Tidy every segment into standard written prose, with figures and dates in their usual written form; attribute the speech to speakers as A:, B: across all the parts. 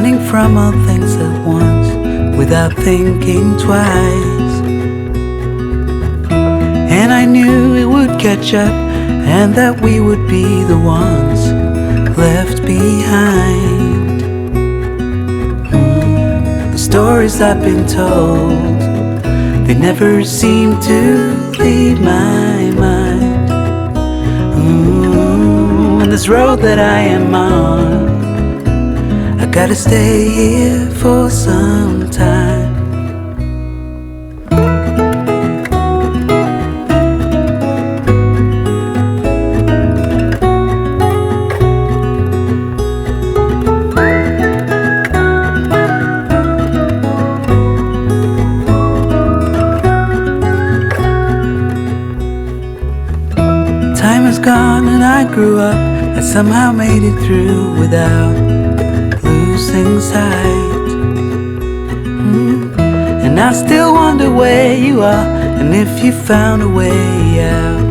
A: running from all things at once without thinking twice. And I knew it would catch up and that we would be the ones left behind. The stories I've been told, they never seem to leave my mind. And this road that I am on, I gotta stay here for some time. Time is gone and I grew up. I somehow made it through without losing sight. And I still wonder where you are, and if you found a way out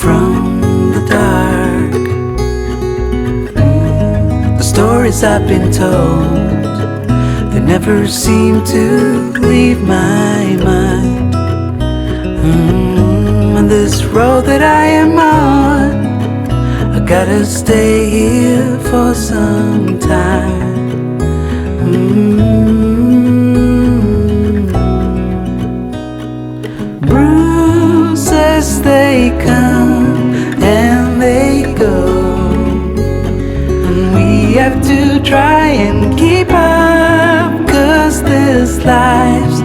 A: from the dark. The stories I've been told, they never seem to leave my mind. And this road that I am on, I gotta stay here for some time. Bruises, they come and they go, and we have to try and keep up, 'cause this life's